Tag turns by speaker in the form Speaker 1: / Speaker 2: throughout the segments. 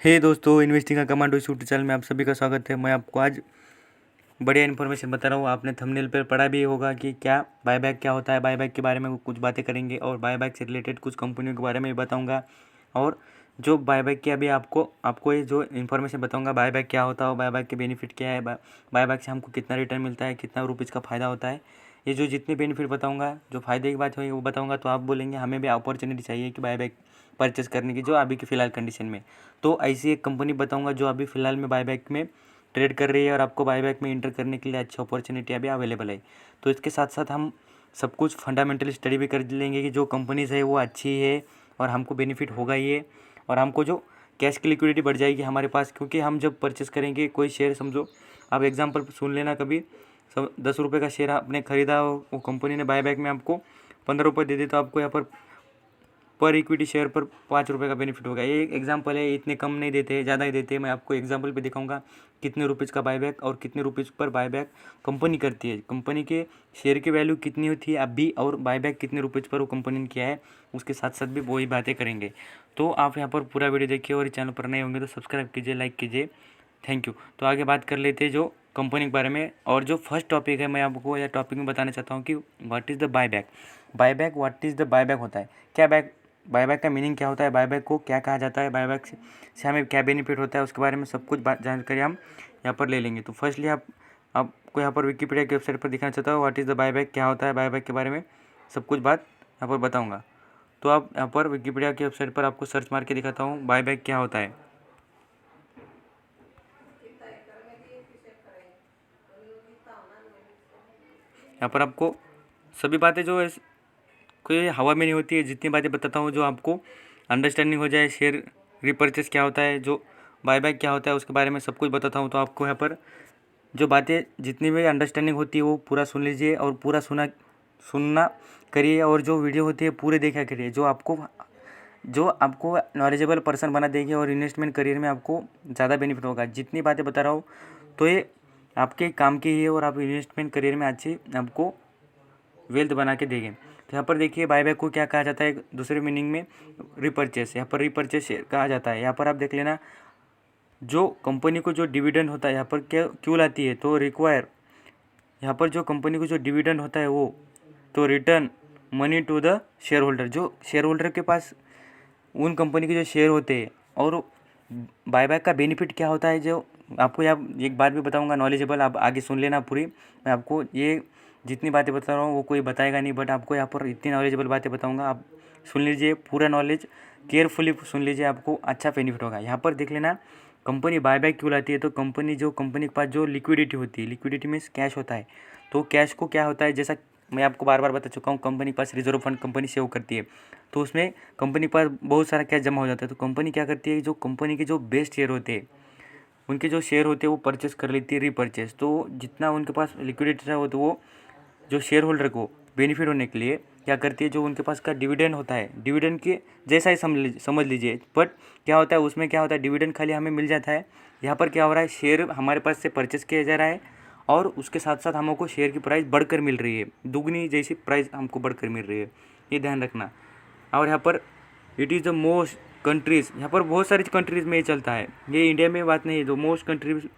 Speaker 1: हे दोस्तों, इन्वेस्टिंग का commando YouTube channel में आप सभी का स्वागत है। मैं आपको आज बढ़िया इन्फॉर्मेशन बता रहा हूँ। आपने थंबनेल पर पढ़ा भी होगा कि क्या बायबैक क्या होता है। बायबैक के बारे में कुछ बातें करेंगे और बायबैक से रिलेटेड कुछ कंपनियों के बारे में भी बताऊँगा। और जो बायबैक की अभी आपको ये जो इन्फॉर्मेशन बताऊँगा, बायबैक क्या होता है, बायबैक के बेनिफिट क्या है, बायबैक से हमको कितना रिटर्न मिलता है, कितना रुपीज़ का फ़ायदा होता है। ये जो जितने बेनिफिट बताऊँगा, जो फ़ायदे की बात होगी वो बताऊँगा, तो आप बोलेंगे हमें भी अपॉर्चुनिटी चाहिए कि बायबैक परचेस करने की, जो अभी की फ़िलहाल कंडीशन में। तो ऐसी एक कंपनी बताऊँगा जो अभी फ़िलहाल में बायबैक में ट्रेड कर रही है और आपको बायबैक में इंटर करने के लिए अच्छी अपॉर्चुनिटी अभी अवेलेबल है। तो इसके साथ साथ हम सब कुछ फंडामेंटल स्टडी भी कर लेंगे कि जो कंपनीज़ है वो अच्छी है और हमको बेनिफिट होगा ही है, और हमको जो कैश की लिक्विडिटी बढ़ जाएगी हमारे पास, क्योंकि हम जब परचेस करेंगे कोई शेयर, समझो आप एग्जांपल सुन लेना, कभी 10 रुपये का शेयर आपने ख़रीदा, वो कंपनी ने बायबैक में आपको 15 रुपये दे दी, तो आपको यहाँ पर इक्विटी शेयर पर 5 रुपये का बेनिफिट होगा। ये एक एग्जांपल है, इतने कम नहीं देते हैं, ज़्यादा ही देते हैं। मैं आपको एग्जांपल पे दिखाऊंगा कितने रुपीज़ का बायबैक और कितने रुपीज़ पर बायबैक कंपनी करती है, कंपनी के शेयर की वैल्यू कितनी होती है अभी, और बायबैक कितने रुपीज़ पर वो कंपनी ने किया है। उसके साथ साथ भी वही बातें करेंगे। तो आप यहाँ पर पूरा वीडियो देखिए, और चैनल पर नए होंगे तो सब्सक्राइब कीजिए, लाइक कीजिए। Thank you. तो आगे बात कर लेते हैं जो कंपनी के बारे में। और जो फर्स्ट टॉपिक है, मैं आपको यह टॉपिक में बताना चाहता हूँ कि what is the buyback. What is the buyback होता है क्या, बायबैक का मीनिंग क्या होता है, बायबैक को क्या कहा जाता है, बायबैक से हमें क्या बेनिफिट होता है, उसके बारे में सब कुछ जानकारी हम यहाँ पर ले लेंगे। तो फर्स्टली आपको यहाँ पर विकिपीडिया की वेबसाइट पर दिखाना चाहता हूँ व्हाट इज़ द बायबैक क्या होता है। बायबैक के बारे में सब कुछ बात यहाँ पर बताऊँगा। तो आप यहाँ पर विकिपीडिया की वेबसाइट पर आपको सर्च मार के दिखाता हूँ बायबैक क्या होता है। यहाँ पर आपको सभी बातें जो कोई हवा में नहीं होती है, जितनी बातें बताता हूँ जो आपको अंडरस्टैंडिंग हो जाए। शेयर रिपर्चेस क्या होता है, जो बायबैक क्या होता है, उसके बारे में सब कुछ बताता हूँ। तो आपको यहाँ पर जो बातें जितनी भी अंडरस्टैंडिंग होती है वो पूरा सुन लीजिए, और पूरा सुनना करिए, और जो वीडियो होती है पूरे देखा करिए, जो आपको नॉलेजेबल पर्सन बना देगी और इन्वेस्टमेंट करियर में आपको ज़्यादा बेनिफिट होगा। जितनी बातें बता रहा हूँ तो ये आपके काम की ही है, और आप इन्वेस्टमेंट करियर में अच्छी आपको वेल्थ बना के देंगे। तो यहाँ पर देखिए बायबैक को क्या कहा जाता है, दूसरे मीनिंग में रिपर्चेस, यहाँ पर रिपर्चेस कहा जाता है। यहाँ पर आप देख लेना, जो कंपनी को जो डिविडेंड होता है यहाँ पर क्या क्यों लाती है, तो रिक्वायर, यहाँ पर जो कंपनी को जो डिविडेंड होता है वो, तो return money to the shareholder, जो शेयर होल्डर के पास उन कंपनी के जो शेयर होते हैं। और बायबैक का बेनिफिट क्या होता है, जो आपको यहाँ एक बात भी बताऊंगा नॉलेजेबल, आप आगे सुन लेना पूरी। मैं आपको ये जितनी बातें बता रहा हूँ वो कोई बताएगा नहीं, बट आपको यहाँ पर इतनी नॉलेजेबल बातें बताऊंगा, आप सुन लीजिए, पूरा नॉलेज केयरफुली सुन लीजिए, आपको अच्छा बेनिफिट होगा। यहाँ पर देख लेना, कंपनी बायबैक क्यों लाती है, तो कंपनी के पास जो लिक्विडिटी होती है, लिक्विडिटी मीन्स कैश होता है। तो कैश को क्या होता है, जैसा मैं आपको बार बार बता चुका हूँ, कंपनी के पास रिजर्व फंड कंपनी सेव करती है, तो उसमें कंपनी पर बहुत सारा कैश जमा हो जाता है। तो कंपनी क्या करती है, जो कंपनी के जो बेस्ट शेयर होते हैं, उनके जो शेयर होते हैं वो परचेस कर लेती है, रीपरचेस। तो जितना उनके पास लिक्विडिटी था तो वो जो शेयर होल्डर को बेनिफिट होने के लिए क्या करती है, जो उनके पास का डिविडेंड होता है, डिविडेंड के जैसा ही समझ लीजिए, बट क्या होता है उसमें, क्या होता है, डिविडेंड खाली हमें मिल जाता है। यहाँ पर क्या हो रहा है, शेयर हमारे पास से परचेस किया जा रहा है, और उसके साथ साथ हमको शेयर की प्राइस बढ़कर मिल रही है, दुगनी जैसी प्राइस हमको बढ़कर मिल रही है, ये ध्यान रखना। और यहाँ पर it is the most countries, यहाँ पर बहुत सारी कंट्रीज़ में ये चलता है, ये इंडिया में बात नहीं है। जो मोस्ट कंट्रीज,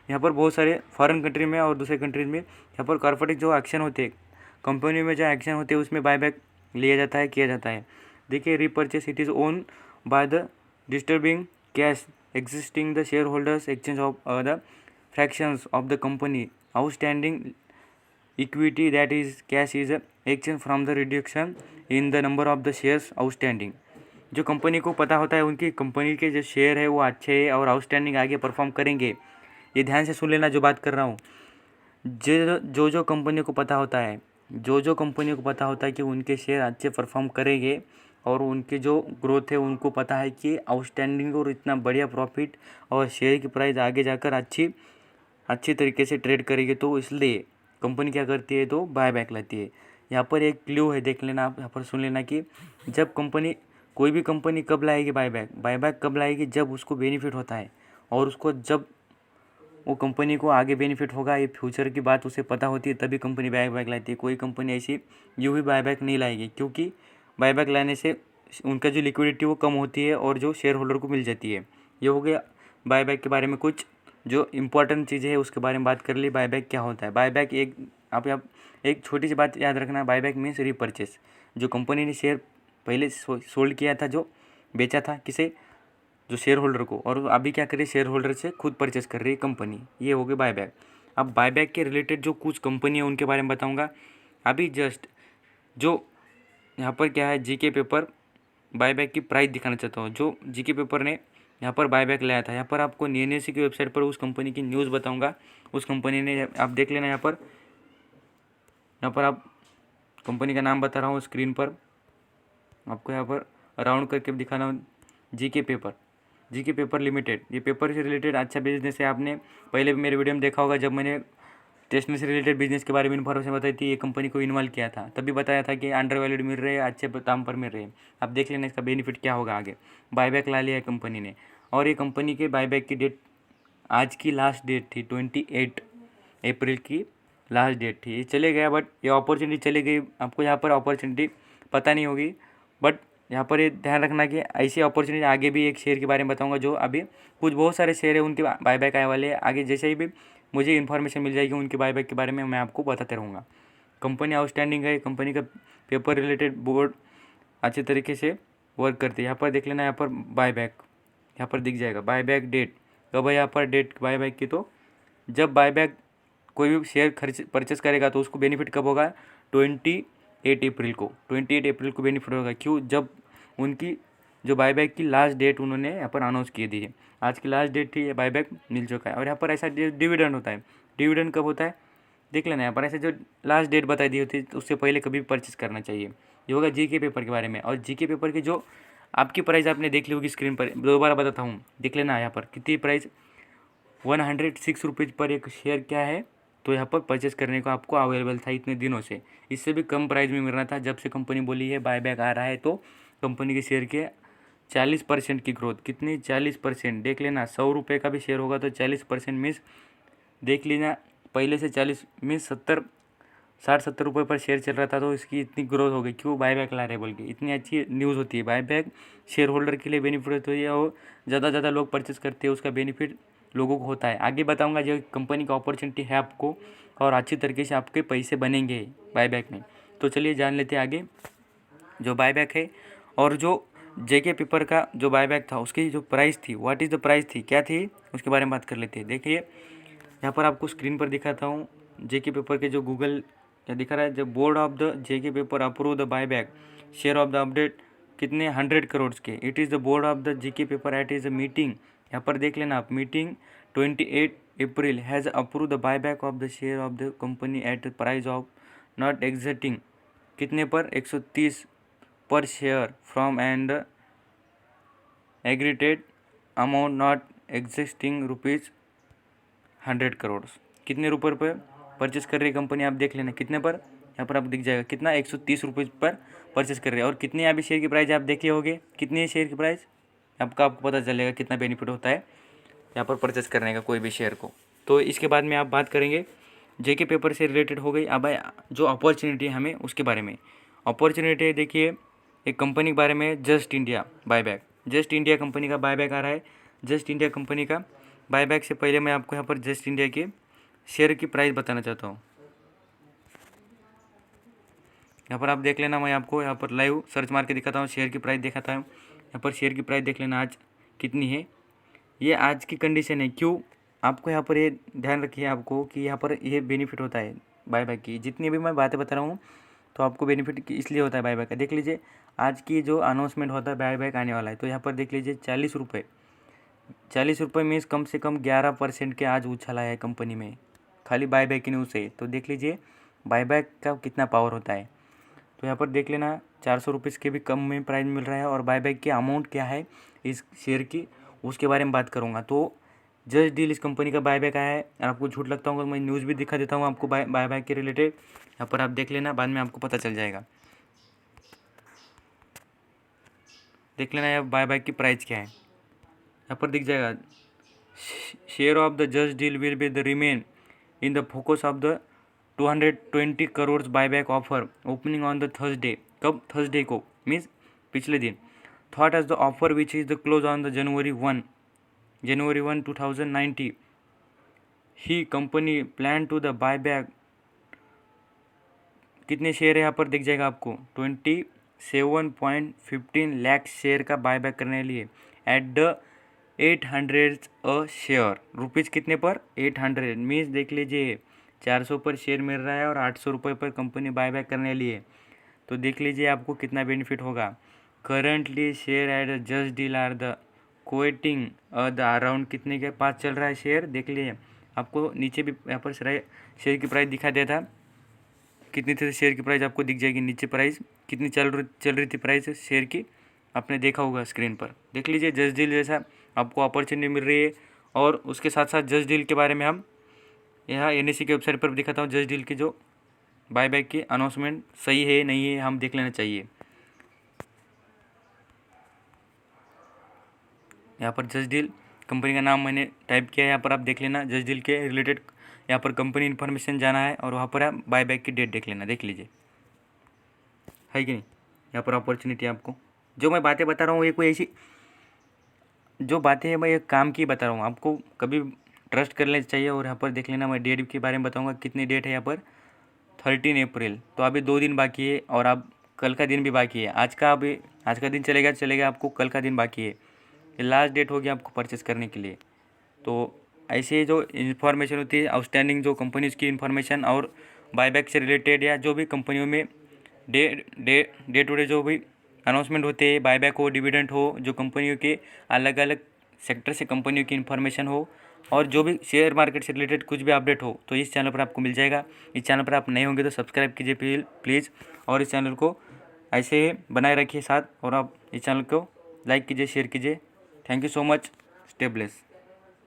Speaker 1: यहाँ पर बहुत सारे फॉरेन कंट्री में और दूसरे कंट्रीज़ में, यहाँ पर कॉर्पोरेट जो एक्शन होते हैं, कंपनी में जो एक्शन होते हैं, उसमें बायबैक लिया जाता है, किया जाता है। देखिए, repurchase it is own by the disturbing cash existing the share holders exchange of the fractions of the company outstanding equity, that is cash is exchange from the reduction in the number of the shares outstanding. जो company को पता होता है उनकी company के जो share है वो अच्छे है और आउटस्टैंडिंग आगे परफॉर्म करेंगे, ये ध्यान से सुन लेना जो बात कर रहा हूँ। जो कंपनी को पता होता है, जो कंपनी को पता होता है कि उनके शेयर अच्छे परफॉर्म करेंगे, और उनके जो ग्रोथ है उनको पता है कि आउटस्टैंडिंग और इतना बढ़िया प्रॉफिट और शेयर की प्राइस आगे जाकर अच्छी तरीके से ट्रेड करेगी, तो इसलिए कंपनी क्या करती है, तो बायबैक लाती है। यहाँ पर एक क्लू है, देख लेना आप, यहाँ पर सुन लेना कि जब कंपनी, कोई भी कंपनी कब लाएगी बायबैक कब लाएगी, जब उसको बेनिफिट होता है, और उसको जब वो कंपनी को आगे बेनिफिट होगा, ये फ्यूचर की बात उसे पता होती है, तभी कंपनी बायबैक लाती है। कोई कंपनी ऐसी यूँ ही बायबैक नहीं लाएगी, क्योंकि बायबैक लाने से उनका जो लिक्विडिटी वो कम होती है और जो शेयर होल्डर को मिल जाती है। ये हो गया बायबैक के बारे में कुछ जो इम्पोर्टेंट चीज़ें है उसके बारे में बात कर ली। बायबैक क्या होता है? बायबैक आप एक छोटी सी बात याद रखना, बायबैक मीन्स रीपरचेस। जो कंपनी ने शेयर पहले सोल्ड किया था, जो बेचा था किसे, जो शेयर होल्डर को, और अभी क्या करे, शेयर होल्डर से खुद परचेस कर रही है कंपनी। ये हो गया बायबैक। अब बायबैक के रिलेटेड जो कुछ कंपनी है उनके बारे में बताऊंगा अभी जस्ट। जो यहाँ पर क्या है, जीके पेपर बायबैक की प्राइस दिखाना चाहता हूँ। जो जीके पेपर ने यहाँ पर बायबैक लाया था, यहाँ पर आपको NSE की वेबसाइट पर उस कंपनी की न्यूज़ बताऊँगा। उस कंपनी ने, आप देख लेना यहाँ पर आप कंपनी का नाम बता रहा हूँ स्क्रीन पर आपको, यहाँ पर राउंड करके दिखाना। जीके पेपर लिमिटेड, ये पेपर से रिलेटेड अच्छा बिजनेस है। आपने पहले भी मेरे वीडियो में देखा होगा, जब मैंने स्टेशनरी से रिलेटेड बिजनेस के बारे में इन्फॉर्मेशन बताई थी, ये कंपनी को इन्वॉल्व किया था, तभी बताया था कि अंडर वैल्यूड मिल रहे हैं, अच्छे दाम पर मिल रहे हैं। अब देख लेना इसका बेनिफिट क्या होगा आगे। बायबैक ला लिया है कंपनी ने, और ये कंपनी के बायबैक की डेट आज की लास्ट डेट थी 28 अप्रैल की लास्ट डेट थी। ये चले गया, बट ये अपॉर्चुनिटी चली गई। आपको यहाँ पर अपॉर्चुनिटी पता नहीं होगी, बट यहाँ पर ये ध्यान रखना कि ऐसी अपॉर्चुनिटी आगे भी एक शेयर के बारे में बताऊंगा। जो अभी कुछ बहुत सारे शेयर है उनके बायबैक आने वाले हैं। आगे जैसे ही भी मुझे इन्फॉर्मेशन मिल जाएगी उनके बायबैक के बारे में, मैं आपको बताते रहूँगा। कंपनी आउटस्टैंडिंग है, कंपनी का पेपर रिलेटेड बोर्ड अच्छे तरीके से वर्क करती है। यहाँ पर देख लेना, यहाँ पर बायबैक यहाँ पर दिख जाएगा। बायबैक डेट कब है, यहाँ पर डेट बायबैक की, तो जब बायबैक कोई भी शेयर परचेस करेगा तो उसको बेनिफिट कब होगा, 28 अप्रैल को बेनिफिट होगा। क्यों? जब उनकी जो बायबैक की लास्ट डेट उन्होंने यहाँ पर अनाउंस की दी है। आज की लास्ट डेट थी, ये बायबैक मिल चुका है। और यहाँ पर ऐसा डिविडेंड होता है। डिविडेंड कब होता है देख लेना, यहाँ पर ऐसे जो लास्ट डेट बताई दी होती है उससे पहले कभी भी परचेस करना चाहिए। ये होगा जीके पेपर के बारे में। और जीके पेपर की जो आपकी प्राइस आपने देख ली होगी स्क्रीन पर, दोबारा बताता हूँ, देख लेना यहाँ पर कितनी प्राइस, 106 रुपीज़ पर एक शेयर क्या है, तो यहाँ पर परचेस करने को आपको अवेलेबल था इतने दिनों से। इससे भी कम प्राइस में मिल रहा था। जब से कंपनी बोली है बायबैक आ रहा है, तो कंपनी के शेयर के 40% की ग्रोथ, कितनी 40%, देख लेना। 100 रुपये का भी शेयर होगा तो 40% मीन्स देख लेना, पहले से 40 मीन्स 60-70 रुपये पर शेयर चल रहा था, तो इसकी इतनी ग्रोथ हो गई। क्यों? बायबैक ला रहे बोल के। इतनी अच्छी न्यूज़ होती है। बायबैक शेयर होल्डर के लिए बेनिफिट होती है, और ज़्यादा लोग परचेस करते हैं, उसका बेनिफिट लोगों को होता है। आगे बताऊंगा जो कंपनी का अपॉर्चुनिटी है आपको, और अच्छी तरीके से आपके पैसे बनेंगे बायबैक में। तो चलिए जान लेते हैं आगे जो बायबैक है। और जो जेके पेपर का जो बायबैक था उसकी जो प्राइस थी, व्हाट इज़ द प्राइस थी, क्या थी, उसके बारे में बात कर लेते हैं। देखिए यहाँ पर आपको स्क्रीन पर दिखाता हूँ, जेके पेपर के जो गूगल क्या दिखा रहा है, जब board of the JK paper approve the buyback share of the update कितने 100 करोड़ के। It is the board of the JK paper at is a meeting, यहाँ पर देख लेना आप, meeting 28 April has approve the buyback of the share of the company at price of not exiting, कितने पर, 130 per share from and aggregated amount not existing ₹100 crore. कितने रुपये पर परचेस कर रही है कंपनी, आप देख लेना कितने पर, यहाँ पर आप दिख जाएगा कितना, 130 रुपये पर परचेस कर रही है। और कितने अभी शेयर की प्राइस आप देखे होंगे, कितनी शेयर की प्राइस आपको पता चलेगा कितना बेनिफिट होता है यहाँ पर परचेस करने का कोई भी शेयर को। तो इसके बाद में आप बात करेंगे जेके पेपर से रिलेटेड हो गई। अब जो अपॉर्चुनिटी है हमें उसके बारे में। अपॉर्चुनिटी देखिए एक कंपनी के बारे में, just India buyback, just India company का बायबैक आ रहा है। जस्ट इंडिया कंपनी का बायबैक से पहले मैं आपको यहाँ पर जस्ट इंडिया के शेयर की प्राइस बताना चाहता हूँ। यहाँ पर आप देख लेना, मैं आपको यहाँ पर लाइव सर्च मार के दिखाता हूँ, शेयर की प्राइस दिखाता हूँ। यहाँ पर शेयर की प्राइस देख लेना आज कितनी है, ये आज की कंडीशन है। क्यों? आपको यहाँ पर ये ध्यान रखिए आपको कि यहाँ पर ये बेनिफिट होता है बायबैक की। जितनी भी मैं बातें बता रहा हूँ तो आपको बेनिफिट इसलिए होता है बायबैक का। देख लीजिए आज की जो अनाउंसमेंट होता है बायबैक आने वाला है, तो यहाँ पर देख लीजिए 40 रुपये मीन्स कम से कम 11% के आज उछाला है कंपनी में, खाली बायबैक की न्यूज़ से। तो देख लीजिए बायबैक का कितना पावर होता है। तो यहाँ पर देख लेना 400 रुपीज़ के भी कम में प्राइस मिल रहा है। और बायबैक की अमाउंट क्या है इस शेयर की, उसके बारे में बात करूँगा। तो जस्ट डील इस कंपनी का बायबैक आया है, और आपको झूठ लगता हूँ मैं न्यूज़ भी दिखा देता हूँ आपको बायबैक के रिलेटेड। यहाँ पर आप देख लेना, बाद में आपको पता चल जाएगा। देख लेना यार बायबैक की प्राइस क्या है, यहाँ पर दिख जाएगा। Share of the Just Dial will be the remain in the focus of the 220 crore buyback offer opening on the Thursday. कब? थर्सडे को मीन्स पिछले दिन। Thought as the offer which is the close on the January 1 January 1, 2090 ही company plan to the buyback. कितने share है यहाँ पर दिख जाएगा आपको, 27.15 लाख शेयर का बाय बैक करने के लिए at the 800 a share. Rupees कितने पर, 800 मीन्स देख लीजिए 400 पर शेयर मिल रहा है और 800 रुपये पर कंपनी बाय बैक करने के लिए। तो देख लीजिए आपको कितना बेनिफिट होगा। Currently share at Just Dial are the quoting the around कितने के पास चल रहा है शेयर, देख लीजिए आपको नीचे भी यहाँ पर शेयर की प्राइस दिखा दिया था, कितनी थी शेयर की प्राइस आपको दिख जाएगी नीचे, प्राइस कितनी चल रही थी प्राइस शेयर की, आपने देखा होगा स्क्रीन पर। देख लीजिए जस्ट डील जैसा आपको अपॉर्चुनिटी मिल रही है। और उसके साथ साथ जस्ट डील के बारे में हम यहाँ NSE के वेबसाइट पर दिखाता हूँ। जस्ट डील की जो बायबैक की अनाउंसमेंट सही है नहीं है हम देख लेना चाहिए। यहाँ पर जस्ट डील कंपनी का नाम मैंने टाइप किया है, यहाँ पर आप देख लेना जस्ट डील के रिलेटेड यहाँ पर कंपनी इन्फॉर्मेशन जाना है और वहाँ पर आप बायबैक की डेट देख लेना, देख लीजिए है कि नहीं। यहाँ पर अपॉर्चुनिटी आपको जो मैं बातें बता रहा हूँ ये कोई ऐसी जो बातें हैं मैं ये काम की बता रहा हूँ, आपको कभी ट्रस्ट कर लेना चाहिए। और यहाँ पर देख लेना मैं डेट के बारे में बताऊँगा, कितनी डेट है यहाँ पर 13 अप्रैल। तो अभी 2 दिन बाकी है और आप कल का दिन भी बाकी है। आज का दिन चलेगा आपको कल का दिन बाकी है। ये लास्ट डेट होगी आपको परचेस करने के लिए। तो ऐसे जो इन्फॉर्मेशन होती है आउटस्टैंडिंग जो कंपनीज़ की इन्फॉर्मेशन और बायबैक से रिलेटेड या जो भी कंपनियों में डे टू डे जो भी अनाउंसमेंट होते हैं, बायबैक हो, डिविडेंड हो, जो कंपनियों के अलग अलग सेक्टर से कंपनियों की इन्फॉर्मेशन हो और जो भी शेयर मार्केट से रिलेटेड कुछ भी अपडेट हो तो इस चैनल पर आपको मिल जाएगा। इस चैनल पर आप नए होंगे तो सब्सक्राइब कीजिए प्लीज़ और इस चैनल को ऐसे बनाए रखिए साथ और आप इस चैनल को लाइक कीजिए, शेयर कीजिए। Thank you so much, stay bless.